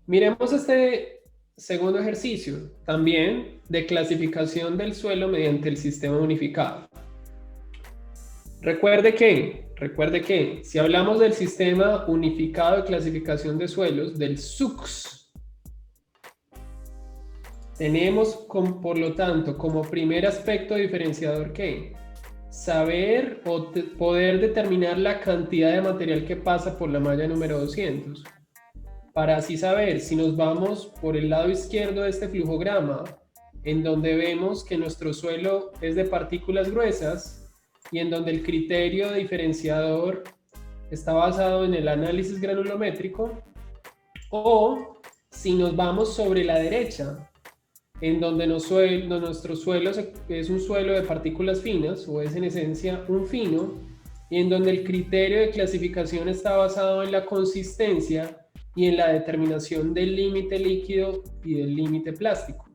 Miremos este segundo ejercicio, también de clasificación del suelo mediante el sistema unificado. Recuerde que si hablamos del sistema unificado de clasificación de suelos, del SUCS, tenemos por lo tanto como primer aspecto diferenciador que saber o poder determinar la cantidad de material que pasa por la malla número 200. Para así saber si nos vamos por el lado izquierdo de este flujograma, en donde vemos que nuestro suelo es de partículas gruesas y en donde el criterio diferenciador está basado en el análisis granulométrico, o si nos vamos sobre la derecha, en donde nuestro suelo es un suelo de partículas finas, o es en esencia un fino, y en donde el criterio de clasificación está basado en la consistencia y en la determinación del límite líquido y del límite plástico.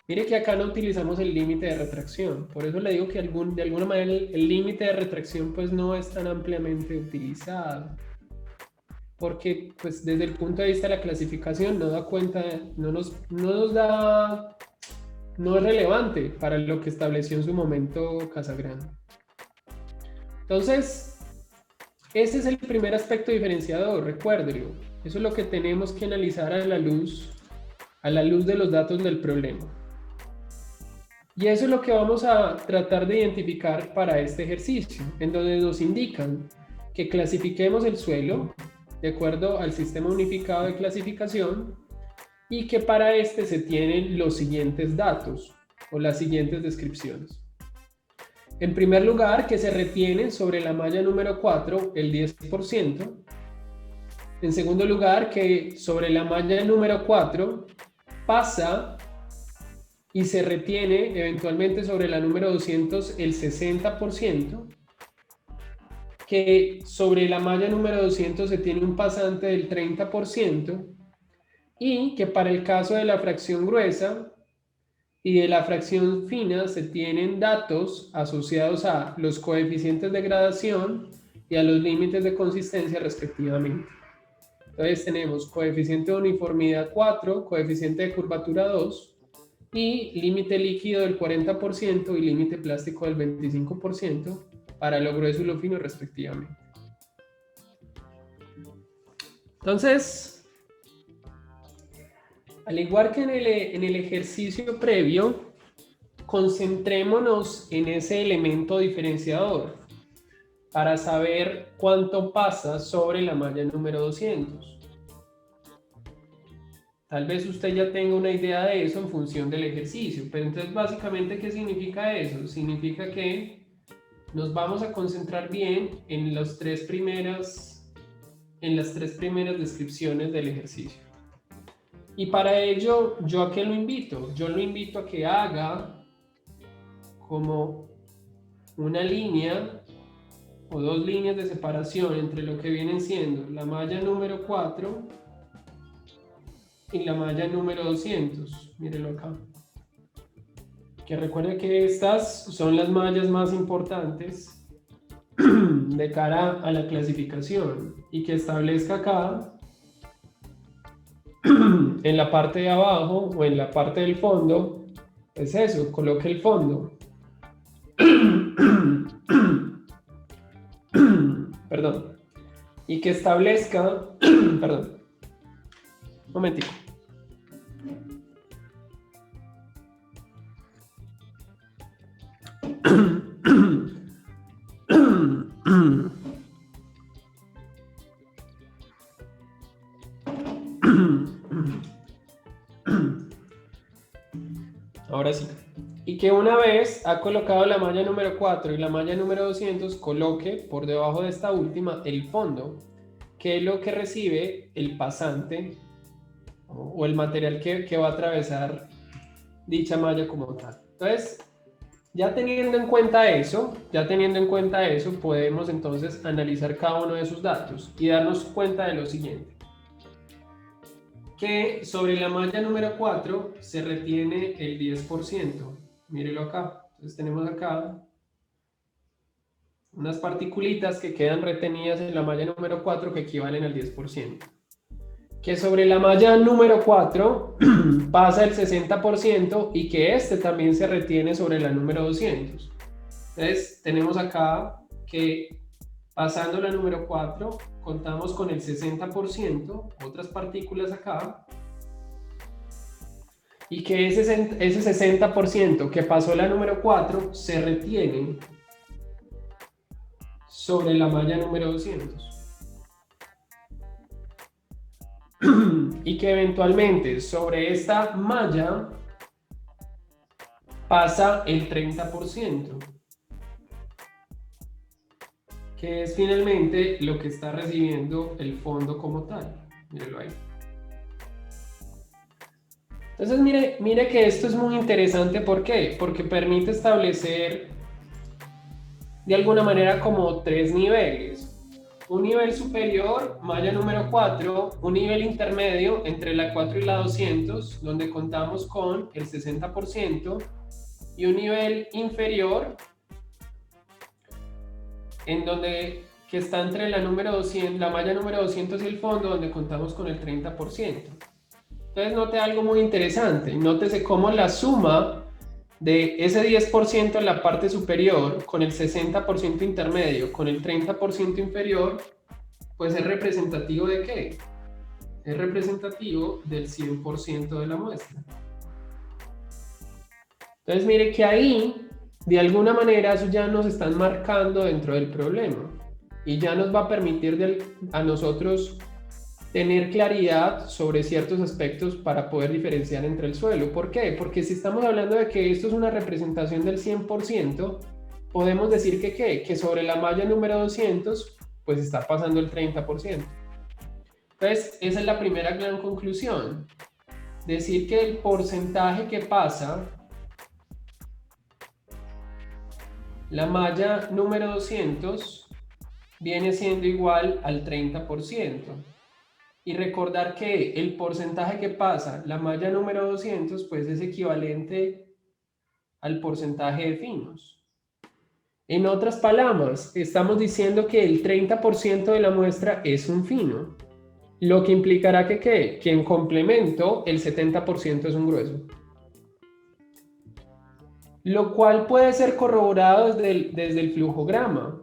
Mire que acá no utilizamos el límite de retracción, por eso le digo que de alguna manera el límite de retracción pues no es tan ampliamente utilizado, porque pues desde el punto de vista de la clasificación no da cuenta, no es relevante para lo que estableció en su momento Casagrande. Entonces, ese es el primer aspecto diferenciador, recuérdelo. Eso es lo que tenemos que analizar a la luz de los datos del problema. Y eso es lo que vamos a tratar de identificar para este ejercicio, en donde nos indican que clasifiquemos el suelo de acuerdo al sistema unificado de clasificación y que para este se tienen los siguientes datos o las siguientes descripciones. En primer lugar, que se retiene sobre la malla número 4 el 10%. En segundo lugar, que sobre la malla número 4 pasa y se retiene eventualmente sobre la número 200 el 60%, que sobre la malla número 200 se tiene un pasante del 30%, y que para el caso de la fracción gruesa y de la fracción fina se tienen datos asociados a los coeficientes de gradación y a los límites de consistencia respectivamente. Entonces tenemos coeficiente de uniformidad 4, coeficiente de curvatura 2 y límite líquido del 40% y límite plástico del 25% para lo grueso y lo fino respectivamente. Entonces, al igual que en el ejercicio previo, concentrémonos en ese elemento diferenciador para saber cuánto pasa sobre la malla número 200. Tal vez usted ya tenga una idea de eso en función del ejercicio, pero entonces básicamente, ¿qué significa eso? Significa que nos vamos a concentrar bien en las tres primeras descripciones del ejercicio. Y para ello, ¿yo a qué lo invito? Yo lo invito a que haga como una línea o dos líneas de separación entre lo que vienen siendo la malla número 4 y la malla número 200. Mírenlo acá. Que recuerde que estas son las mallas más importantes de cara a la clasificación y que establezca acá en la parte de abajo o en la parte del fondo, es eso, coloque el fondo. Perdón. Y que establezca, perdón, un momentico. Ahora sí. Y que una vez ha colocado la malla número 4 y la malla número 200, coloque por debajo de esta última el fondo, que es lo que recibe el pasante o el material que va a atravesar dicha malla como tal. Entonces, ya teniendo en cuenta eso, podemos entonces analizar cada uno de esos datos y darnos cuenta de lo siguiente. Que sobre la malla número 4 se retiene el 10%. Mírelo acá. Entonces tenemos acá unas particulitas que quedan retenidas en la malla número 4 que equivalen al 10%. que sobre la malla número 4 pasa el 60% y que este también se retiene sobre la número 200. Entonces tenemos acá que pasando la número 4 contamos con el 60%, otras partículas acá, y que ese 60% que pasó la número 4 se retiene sobre la malla número 200. Y que eventualmente sobre esta malla pasa el 30%, que es finalmente lo que está recibiendo el fondo como tal. Mírenlo ahí. Entonces mire que esto es muy interesante. ¿Por qué? Porque permite establecer de alguna manera como tres niveles. Un nivel superior, malla número 4, un nivel intermedio entre la 4 y la 200, donde contamos con el 60%, y un nivel inferior, en donde que está entre la número 200, la malla número 200 y el fondo, donde contamos con el 30%. Entonces note algo muy interesante, nótese cómo la suma de ese 10% en la parte superior con el 60% intermedio, con el 30% inferior, pues es representativo ¿de qué? Es representativo del 100% de la muestra. Entonces mire que ahí, de alguna manera, eso ya nos están marcando dentro del problema y ya nos va a permitir a nosotros tener claridad sobre ciertos aspectos para poder diferenciar entre el suelo. ¿Por qué? Porque si estamos hablando de que esto es una representación del 100%, podemos decir que ¿qué? Que sobre la malla número 200, pues está pasando el 30%. Entonces, esa es la primera gran conclusión. Decir que el porcentaje que pasa la malla número 200 viene siendo igual al 30%. Y recordar que el porcentaje que pasa la malla número 200 pues es equivalente al porcentaje de finos. En otras palabras, estamos diciendo que el 30% de la muestra es un fino, lo que implicará que, ¿qué? Que en complemento el 70% es un grueso. Lo cual puede ser corroborado desde el flujograma.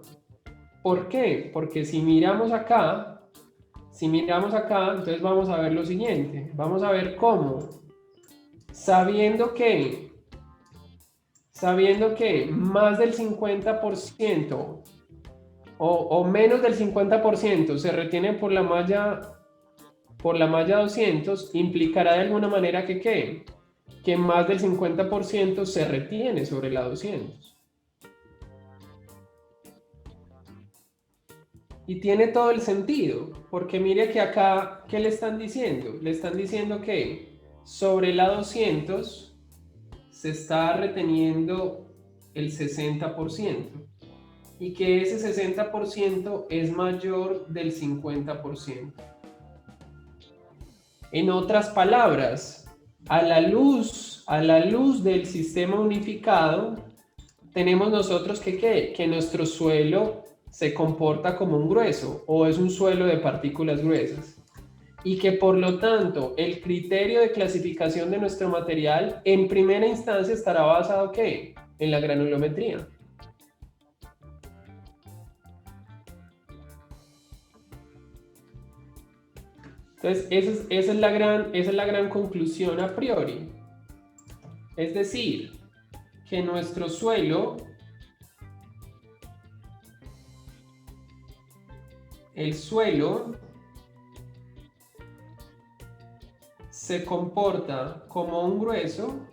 ¿Por qué? Porque si miramos acá, entonces vamos a ver lo siguiente. Vamos a ver cómo, sabiendo que más del 50% o menos del 50% se retiene por la malla 200, implicará de alguna manera que más del 50% se retiene sobre la 200. Y tiene todo el sentido, porque mire que acá, ¿qué le están diciendo? Le están diciendo que sobre la 200 se está reteniendo el 60% y que ese 60% es mayor del 50%. En otras palabras, a la luz del sistema unificado, tenemos nosotros que nuestro suelo se comporta como un grueso o es un suelo de partículas gruesas y que por lo tanto el criterio de clasificación de nuestro material en primera instancia estará basado ¿qué? En la granulometría. Entonces esa es la gran conclusión a priori. Es decir, que nuestro suelo, el suelo se comporta como un grueso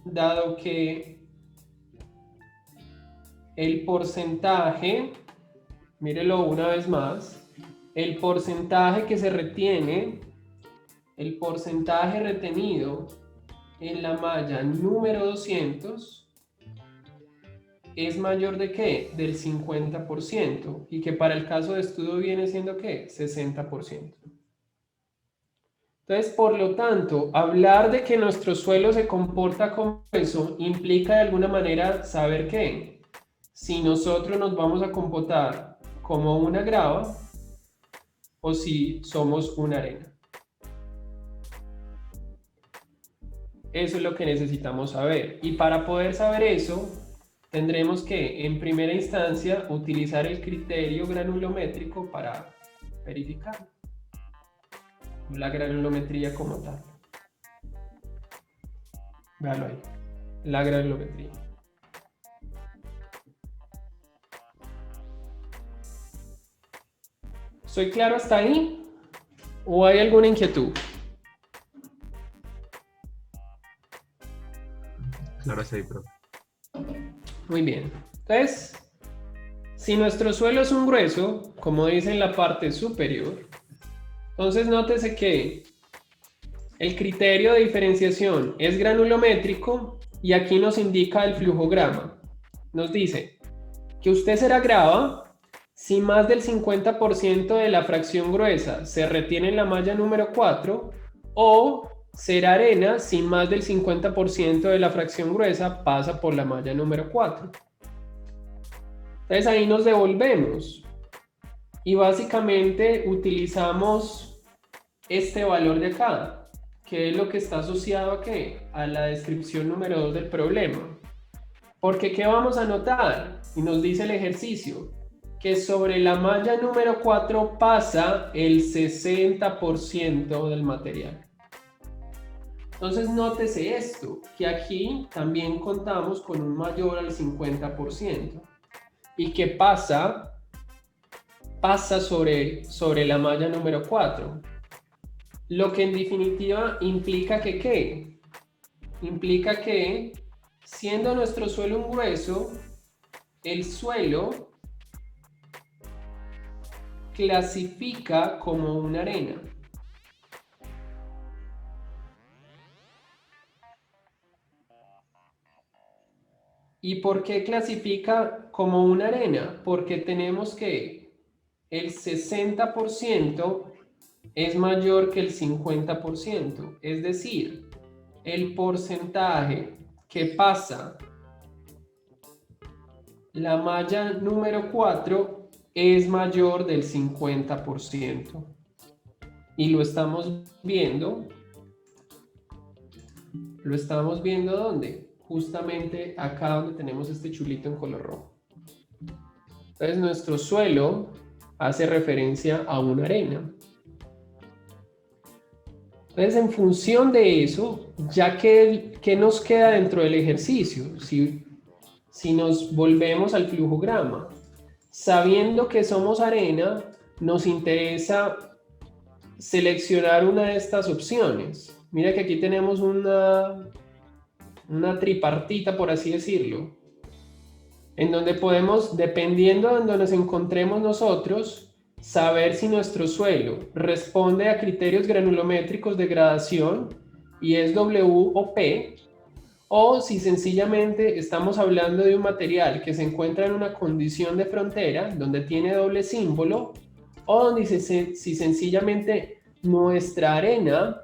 dado que el porcentaje, mírelo una vez más, el porcentaje que se retiene, el porcentaje retenido en la malla número 200 es mayor de ¿qué? Del 50% y que para el caso de estudio viene siendo ¿qué? 60%. Entonces, por lo tanto, hablar de que nuestro suelo se comporta como eso implica de alguna manera saber que si nosotros nos vamos a comportar como una grava o si somos una arena. Eso es lo que necesitamos saber. Y para poder saber eso, tendremos que, en primera instancia, utilizar el criterio granulométrico para verificar la granulometría como tal. Véalo ahí, la granulometría. ¿Soy claro hasta ahí? ¿O hay alguna inquietud? Claro, hasta ahí, profe. Muy bien. Entonces, si nuestro suelo es un grueso, como dice en la parte superior, entonces nótese que el criterio de diferenciación es granulométrico y aquí nos indica el flujograma. Nos dice que usted será grava si más del 50% de la fracción gruesa se retiene en la malla número 4 o será arena si más del 50% de la fracción gruesa pasa por la malla número 4. Entonces ahí nos devolvemos y básicamente utilizamos este valor de acá, que es lo que está asociado a ¿qué? A la descripción número 2 del problema. Porque ¿qué vamos a notar? Y nos dice el ejercicio, que sobre la malla número 4 pasa el 60% del material. Entonces nótese esto, que aquí también contamos con un mayor al 50%. ¿Y qué pasa? Pasa sobre la malla número 4. Lo que en definitiva implica que ¿qué? Implica que siendo nuestro suelo un grueso, el suelo clasifica como una arena. ¿Y por qué clasifica como una arena? Porque tenemos que el 60% es mayor que el 50%. Es decir, el porcentaje que pasa la malla número 4 es mayor del 50%. Y lo estamos viendo. ¿Lo estamos viendo dónde? Justamente acá donde tenemos este chulito en color rojo. Entonces nuestro suelo hace referencia a una arena. Entonces en función de eso, ya que ¿qué nos queda dentro del ejercicio? Si nos volvemos al flujograma, sabiendo que somos arena, nos interesa seleccionar una de estas opciones. Mira que aquí tenemos una tripartita, por así decirlo, en donde podemos, dependiendo de donde nos encontremos nosotros, saber si nuestro suelo responde a criterios granulométricos de gradación y es W o P, o si sencillamente estamos hablando de un material que se encuentra en una condición de frontera donde tiene doble símbolo, o donde si sencillamente nuestra arena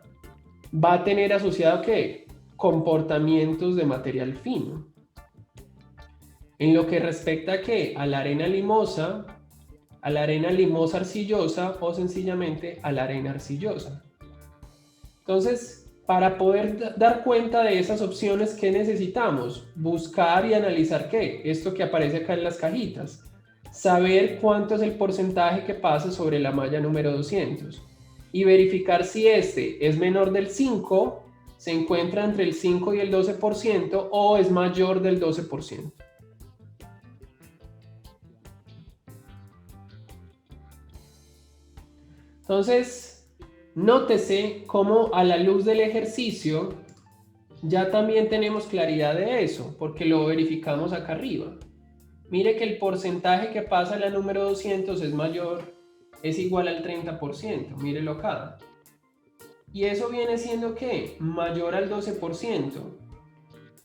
va a tener asociado ¿qué? Comportamientos de material fino. En lo que respecta a ¿qué? A la arena limosa arcillosa o sencillamente a la arena arcillosa. Entonces, para poder dar cuenta de esas opciones, ¿qué necesitamos? Buscar y analizar ¿qué? Esto que aparece acá en las cajitas. Saber cuánto es el porcentaje que pasa sobre la malla número 200 y verificar si este es menor del 5, se encuentra entre el 5 y el 12% o es mayor del 12%. Entonces, nótese cómo a la luz del ejercicio ya también tenemos claridad de eso, porque lo verificamos acá arriba. Mire que el porcentaje que pasa a la número 200 es igual al 30%, mírelo acá. Y eso viene siendo ¿qué? Mayor al 12%,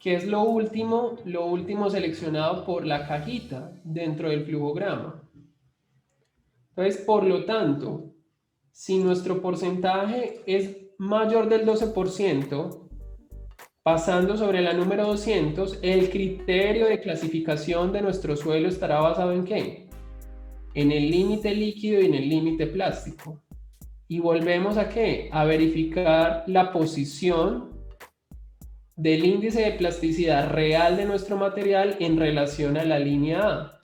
que es lo último seleccionado por la cajita dentro del flujograma. Entonces, por lo tanto, si nuestro porcentaje es mayor del 12%, pasando sobre la número 200, el criterio de clasificación de nuestro suelo estará basado ¿en qué? En el límite líquido y en el límite plástico. Y volvemos ¿a qué? A verificar la posición del índice de plasticidad real de nuestro material en relación a la línea A.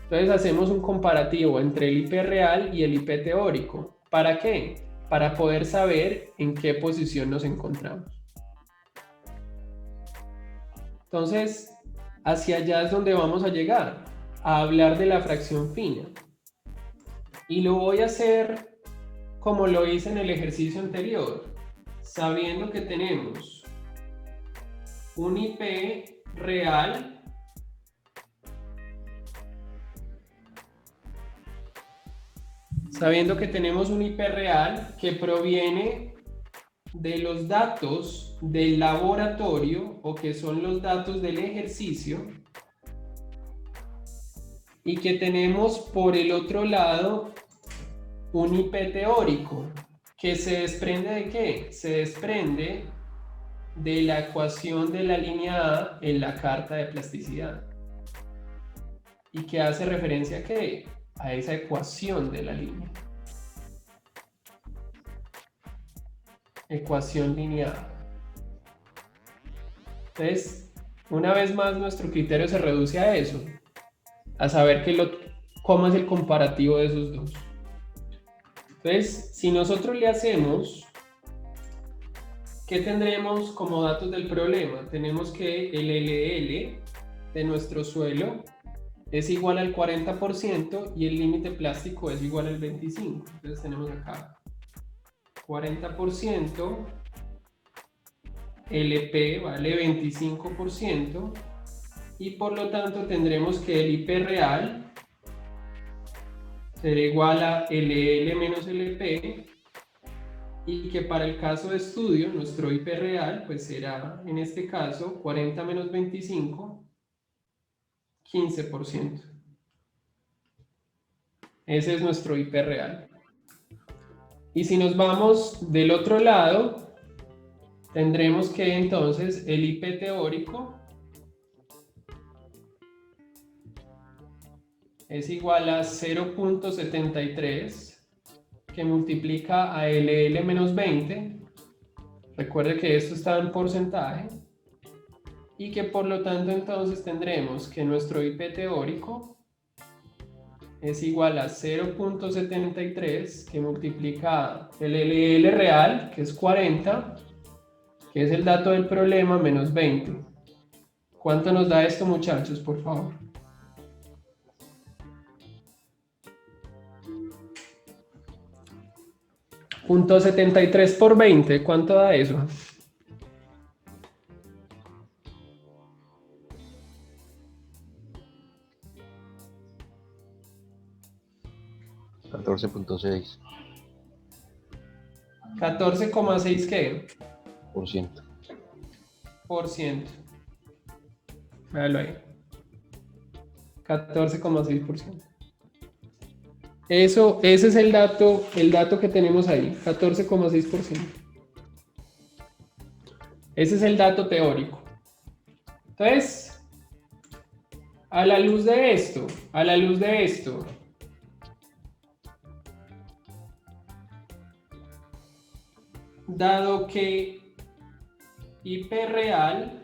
Entonces hacemos un comparativo entre el IP real y el IP teórico. ¿Para qué? Para poder saber en qué posición nos encontramos. Entonces, hacia allá es donde vamos a llegar, a hablar de la fracción fina. Y lo voy a hacer como lo hice en el ejercicio anterior, sabiendo que tenemos un IP real que proviene de los datos del laboratorio o que son los datos del ejercicio, y que tenemos por el otro lado un IP teórico que se desprende ¿de qué? Se desprende de la ecuación de la línea A en la carta de plasticidad. ¿Y que hace referencia a qué? A esa ecuación de la línea. Ecuación lineal. Entonces, una vez más, nuestro criterio se reduce a eso, a saber cómo es el comparativo de esos dos. Entonces, si nosotros le hacemos, ¿qué tendremos como datos del problema? Tenemos que el LL de nuestro suelo es igual al 40% y el límite plástico es igual al 25%. Entonces tenemos acá 40%, LP vale 25%, y por lo tanto tendremos que el IP real será igual a LL menos LP, y que para el caso de estudio nuestro IP real pues será en este caso 40 menos 25, 15%. Ese es nuestro IP real. Y si nos vamos del otro lado, tendremos que entonces el IP teórico es igual a 0.73 que multiplica a LL menos 20. Recuerde que esto está en porcentaje. Y que por lo tanto entonces tendremos que nuestro IP teórico es igual a 0.73 que multiplica el LL real, que es 40, que es el dato del problema, menos 20. ¿Cuánto nos da esto, muchachos, por favor? .73 por 20, ¿cuánto da eso? 14.6%. 14,6 ¿qué? Por ciento. Véalo ahí. 14,6%. Ese es el dato que tenemos ahí, 14,6%. Ese es el dato teórico. Entonces, a la luz de esto, dado que IP real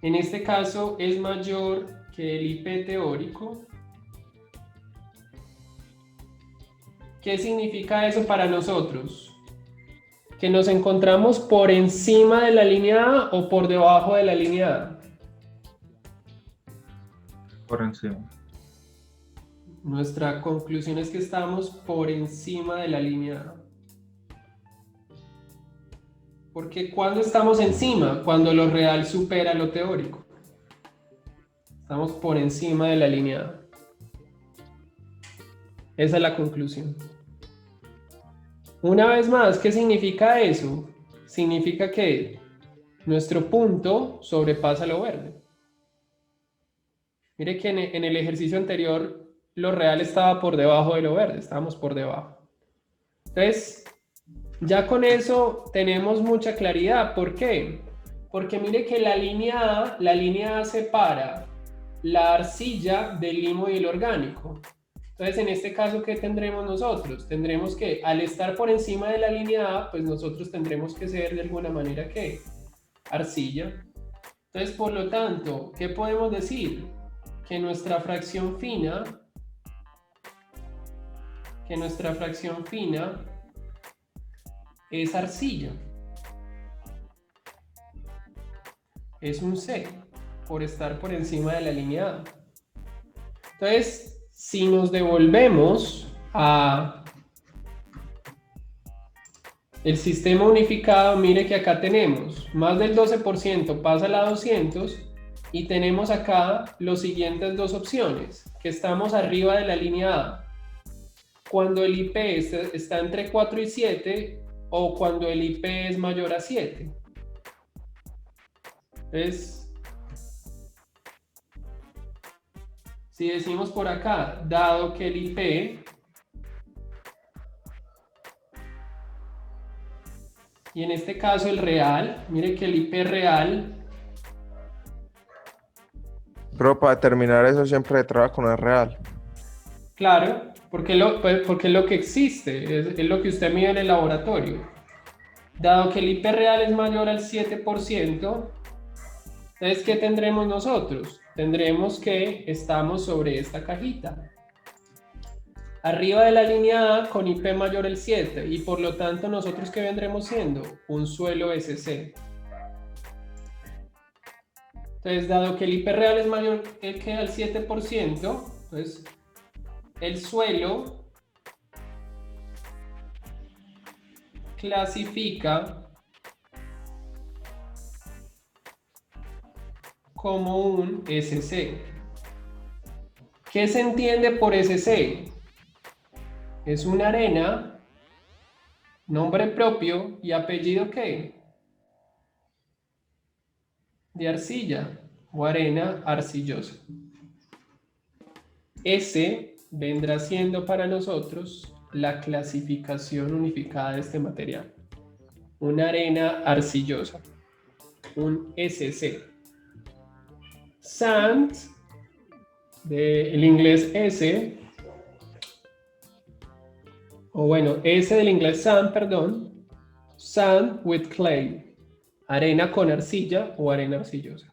en este caso es mayor que el IP teórico, ¿qué significa eso para nosotros? ¿Que nos encontramos por encima de la línea A o por debajo de la línea A? Por encima. Nuestra conclusión es que estamos por encima de la línea A. Porque ¿cuándo estamos encima? Cuando lo real supera lo teórico. Estamos por encima de la línea A. Esa es la conclusión. Una vez más, ¿qué significa eso? Significa que nuestro punto sobrepasa lo verde. Mire que en el ejercicio anterior lo real estaba por debajo de lo verde, estábamos por debajo. Entonces, ya con eso tenemos mucha claridad. ¿Por qué? Porque mire que la línea A separa la arcilla del limo y el orgánico. Entonces, en este caso, ¿qué tendremos nosotros? Tendremos que, al estar por encima de la línea A, pues nosotros tendremos que ser de alguna manera, ¿qué? Arcilla. Entonces, por lo tanto, ¿qué podemos decir? Que nuestra fracción fina es arcilla. Es un C, por estar por encima de la línea A. Entonces, si nos devolvemos a el sistema unificado, mire que acá tenemos más del 12% pasa a la 200 y tenemos acá los siguientes dos opciones, que estamos arriba de la línea A. Cuando el IP está entre 4 y 7 o cuando el IP es mayor a 7. Entonces, si decimos por acá, dado que el IP y en este caso el real, mire que el IP real. Pero para determinar eso siempre trabaja con el real. Claro, porque es lo que existe, es lo que usted mide en el laboratorio. Dado que el IP real es mayor al 7%, entonces, ¿qué tendremos nosotros? Tendremos que estamos sobre esta cajita. Arriba de la línea A con IP mayor al 7 y por lo tanto nosotros ¿qué vendremos siendo? Un suelo SC. Entonces, dado que el IP real es mayor que al 7%, pues el suelo clasifica como un SC. ¿Qué se entiende por SC? Es una arena, nombre propio y apellido ¿qué? De arcilla o arena arcillosa. S vendrá siendo para nosotros la clasificación unificada de este material. Una arena arcillosa, un SC. Sand, del inglés S, o bueno, S del inglés sand, perdón, sand with clay, arena con arcilla o arena arcillosa.